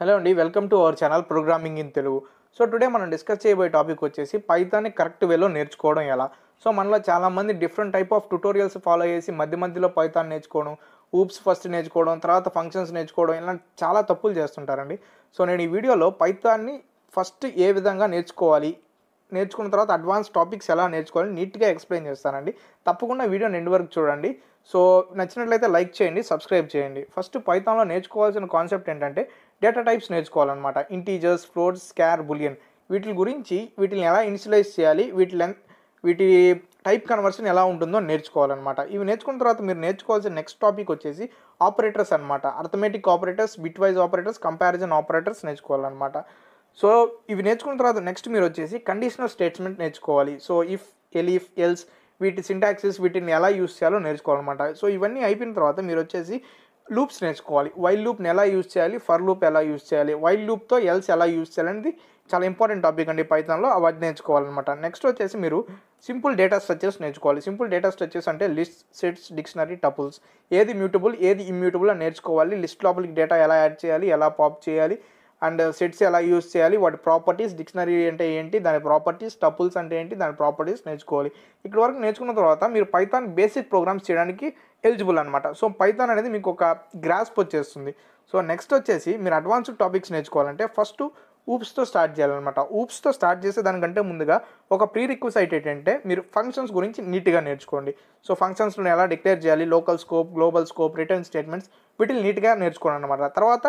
Hello అండి, welcome to our channel programming in Telugu. So today మనం discuss చేయబోయే topic వచ్చేసి పైథాన్ని కరెక్ట్ వేలో నేర్చుకోవడం ఎలా. సో మనలో చాలామంది different type of tutorials follow చేసి మధ్యలో పైథాన్ నేర్చుకోవడం, ఊప్స్ ఫస్ట్ నేర్చుకోవడం, తర్వాత ఫంక్షన్స్ నేర్చుకోవడం, ఇలా చాలా తప్పులు చేస్తుంటారండి. సో నేను ఈ వీడియోలో పైథాన్ని ఫస్ట్ ఏ విధంగా నేర్చుకున్న తర్వాత అడ్వాన్స్ టాపిక్స్ ఎలా నేర్చుకోవాలి నీట్గా ఎక్స్ప్లెయిన్ చేస్తానండి. తప్పకుండా వీడియోని ఎండ్ వరకు చూడండి. సో నచ్చినట్లయితే లైక్ చేయండి, సబ్స్క్రైబ్ చేయండి. ఫస్ట్ పైథాన్లో నేర్చుకోవాల్సిన కాన్సెప్ట్ ఏంటంటే డేటా టైప్స్ నేర్చుకోవాలన్నమాట. ఇంటీజర్స్, ఫ్లోట్స్, స్కార్, బులియన్ వీటిని ఎలా ఇనిషియలైజ్ చేయాలి, వీటి టైప్ కన్వర్షన్ ఎలా ఉంటుందో నేర్చుకోవాలన్నమాట. ఇవి నేర్చుకున్న తర్వాత మీరు నేర్చుకోవాల్సిన నెక్స్ట్ టాపిక్ వచ్చేసి ఆపరేటర్స్ అనమాట. Arithmetic operators, bitwise operators, comparison operators నేర్చుకోవాలన్నమాట. సో ఇవి నేర్చుకున్న తర్వాత నెక్స్ట్ మీరు వచ్చేసి కండిషనల్ స్టేట్మెంట్ నేర్చుకోవాలి. సో ఇఫ్, ఎలిఫ్, ఎల్స్, వీటి సింటాక్సిస్, వీటిని ఎలా యూస్ చేయాలో నేర్చుకోవాలన్నమాట. సో ఇవన్నీ అయిపోయిన తర్వాత మీరు వచ్చేసి లూప్స్ నేర్చుకోవాలి. వైల్ లూప్ని ఎలా యూస్ చేయాలి, ఫర్ లూప్ ఎలా యూస్ చేయాలి, వైల్ లూప్తో ఎల్స్ ఎలా యూస్ చేయాలి అనేది చాలా ఇంపార్టెంట్ టాపిక్ అండి పైథాన్లో. అవన్నీ నేర్చుకోవాలన్నమాట. నెక్స్ట్ వచ్చేసి మీరు సింపుల్ డేటా స్ట్రక్చర్స్ నేర్చుకోవాలి. సింపుల్ డేటా స్ట్రక్చర్స్ అంటే లిస్ట్, సెట్స్, డిక్షనరీ, టపుల్స్, ఏది మ్యూటబుల్ ఏది ఇమ్యూటబుల్ అని నేర్చుకోవాలి. లిస్ట్ లోపలికి డేటా ఎలా యాడ్ చేయాలి, ఎలా పాప్ చేయాలి, అండ్ సెట్స్ ఎలా యూస్ చేయాలి, వాటి ప్రాపర్టీస్, డిక్షనరీ అంటే ఏంటి దాని ప్రాపర్టీస్, టపుల్స్ అంటే ఏంటి దాని ప్రాపర్టీస్ నేర్చుకోవాలి. ఇక్కడ వరకు నేర్చుకున్న తర్వాత మీరు పైథాన్ బేసిక్ ప్రోగ్రామ్స్ చేయడానికి ఎలిజిబుల్ అనమాట. సో పైథాన్ అనేది మీకు ఒక గ్రాస్ప్ వచ్చేస్తుంది. సో నెక్స్ట్ వచ్చేసి మీరు అడ్వాన్స్డ్ టాపిక్స్ నేర్చుకోవాలంటే ఫస్ట్ ఊప్స్తో స్టార్ట్ చేయాలన్నమాట. ఊప్స్తో స్టార్ట్ చేసే దానికంటే ముందుగా ఒక ప్రీ రిక్విజైట్ ఏంటంటే మీరు ఫంక్షన్స్ గురించి నీట్గా నేర్చుకోండి. సో ఫంక్షన్స్ను ఎలా డిక్లేర్ చేయాలి, local scope, global scope, return statements, వీటిని నీట్గా నేర్చుకోండి అనమాట. తర్వాత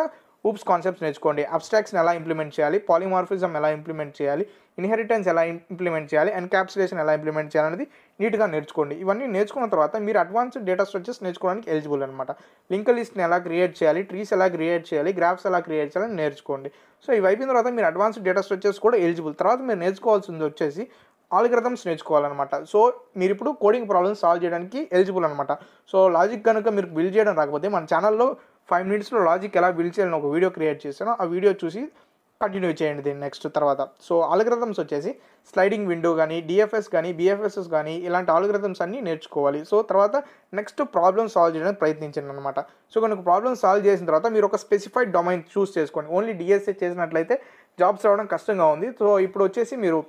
ఊప్స్ కాన్సెప్ట్స్ నేర్చుకోండి. అబ్స్ట్రాక్షన్ ఎలా ఇంప్లిమెంట్ చేయాలి, పాలిమార్ఫిజం ఎలా ఇంప్లిమెంట్ చేయాలి, ఇన్హెరిటెన్స్ ఎలా ఇంప్లిమెంట్ చేయాలి, ఎన్క్యాప్సులేషన్ ఎలా ఇంప్లిమెంట్ చేయాలనేది నీట్గా నేర్చుకోండి. ఇవన్నీ నేర్చుకున్న తర్వాత మీరు అడ్వాన్స్డ్ డేటా స్ట్రక్చర్స్ నేర్చుకోవడానికి ఎలిజిబుల్ అనమాట. లింక్ లిస్ట్ని ఎలా క్రియేట్ చేయాలి, ట్రీస్ ఎలా క్రియేట్ చేయాలి, గ్రాఫ్స్ ఎలా క్రియేట్ చేయాలని నేర్చుకోండి. సో ఇవి అయిపోయిన తర్వాత మీరు అడ్వాన్స్డ్ డేటా స్ట్రక్చర్స్ కూడా ఎలిజిబుల్. తర్వాత మీరు నేర్చుకోవాల్సింది వచ్చేసి ఆల్గరిథమ్స్ నేర్చుకోవాలన్నమాట. సో మీరు ఇప్పుడు కోడింగ్ ప్రాబ్లమ్స్ సాల్వ్ చేయడానికి ఎలిజిబుల్ అనమాట. సో లాజిక్ కనుక మీరు బిల్డ్ చేయడం రాకపోతే మన ఛానల్లో 5 minutesలో లాజిక్ ఎలా బిల్డ్ చేయాలని ఒక వీడియో క్రియేట్ చేశాను. ఆ వీడియో చూసి కంటిన్యూ చేయండి దీన్ని నెక్స్ట్ తర్వాత. సో ఆల్గరిథమ్స్ వచ్చేసి స్లైడింగ్ విండో కానీ, డిఎఫ్ఎస్ కానీ, బిఎఫ్ఎస్ఎస్ కానీ ఇలాంటి ఆల్గరిథమ్స్ అన్నీ నేర్చుకోవాలి. సో తర్వాత నెక్స్ట్ ప్రాబ్లమ్ సాల్వ్ చేయడానికి ప్రయత్నించండి అనమాట. సో కనుక ప్రాబ్లమ్ సాల్వ్ చేసిన తర్వాత మీరు ఒక స్పెసిఫైడ్ డొమైన్ చూస్ చేసుకోండి. ఓన్లీ డిఎస్ఏ చేసినట్లయితే జాబ్స్ రావడం కష్టంగా ఉంది. సో ఇప్పుడు వచ్చేసి మీరు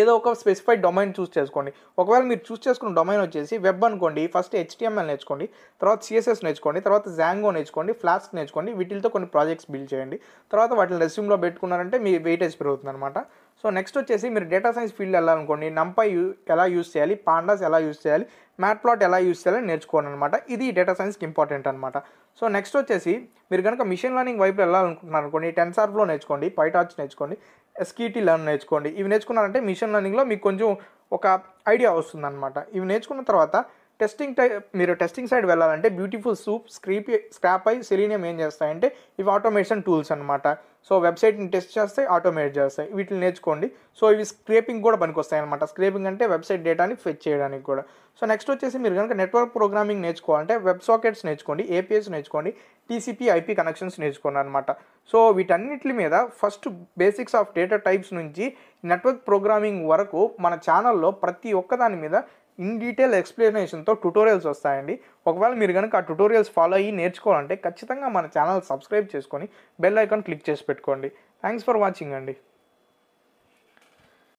ఏదో ఒక స్పెసిఫైడ్ డొమైన్ చూస్ చేసుకోండి. ఒకవేళ మీరు చూస్ చేసుకున్న డొమైన్ వచ్చేసి వెబ్ అనుకోండి, ఫస్ట్ HTML నేర్చుకోండి, తర్వాత CSS నేర్చుకోండి, తర్వాత జాంగో నేర్చుకోండి, ఫ్లాస్క్ నేర్చుకోండి. వీటితో కొన్ని ప్రాజెక్ట్స్ బిల్డ్ చేయండి. తర్వాత వాటిని రెస్యూమ్లో పెట్టుకున్నారంటే మీ వెయిటేజ్ పెరుగుతుంది అనమాట. సో నెక్స్ట్ వచ్చేసి మీరు డేటా సైన్స్ ఫీల్డ్ వెళ్ళాలనుకోండి, NumPy ఎలా యూస్ చేయాలి, పాండాస్ ఎలా యూస్ చేయాలి, మ్యాట్ప్లాట్ ఎలా యూస్ చేయాలని నేర్చుకోండి అనమాట. ఇది డేటా సైన్స్కి ఇంపార్టెంట్ అనమాట. సో నెక్స్ట్ వచ్చేసి మీరు కనుక మిషన్ లెర్నింగ్ వైపు వెళ్ళాలనుకుంటున్నారు అనుకోండి, టెన్సార్ఫ్లో నేర్చుకోండి, పైటార్చ్ నేర్చుకోండి, SQT లెర్న్ నేర్చుకోండి. ఇవి నేర్చుకున్నారంటే మిషన్ లెర్నింగ్లో మీకు కొంచెం ఒక ఐడియా వస్తుందన్నమాట. ఇవి నేర్చుకున్న తర్వాత మీరు టెస్టింగ్ సైడ్ వెళ్ళాలంటే బ్యూటిఫుల్ సూప్, స్క్రాపై, సెలీనియం ఏం చేస్తాయంటే ఇవి ఆటోమేషన్ టూల్స్ అనమాట. సో వెబ్సైట్ని టెస్ట్ చేస్తాయి, ఆటోమేట్ చేస్తాయి. వీటిని నేర్చుకోండి. సో ఇవి స్క్రేపింగ్ కూడా పనికొస్తాయి అనమాట. స్క్రేపింగ్ అంటే వెబ్సైట్ డేటాని ఫెచ్ చేయడానికి కూడా. సో నెక్స్ట్ వచ్చేసి మీరు కనుక నెట్వర్క్ ప్రోగ్రామింగ్ నేర్చుకోవాలంటే వెబ్ సాకెట్స్ నేర్చుకోండి, APIs నేర్చుకోండి, TCP IP కనెక్షన్స్ నేర్చుకోండి అనమాట. సో వీటన్నిటి మీద first basics of data types నుంచి నెట్వర్క్ ప్రోగ్రామింగ్ వరకు మన ఛానల్లో ప్రతి ఒక్కదాని మీద ఇన్ డీటెయిల్ ఎక్స్ప్లెనేషన్తో ట్యుటోరియల్స్ వస్తాయండి. ఒకవేళ మీరు కనుక ఆ ట్యుటోరియల్స్ ఫాలో అయ్యి నేర్చుకోవాలంటే ఖచ్చితంగా మన ఛానల్ సబ్స్క్రైబ్ చేసుకొని బెల్ ఐకాన్ క్లిక్ చేసి పెట్టుకోండి. థ్యాంక్స్ ఫర్ వాచింగ్ అండి.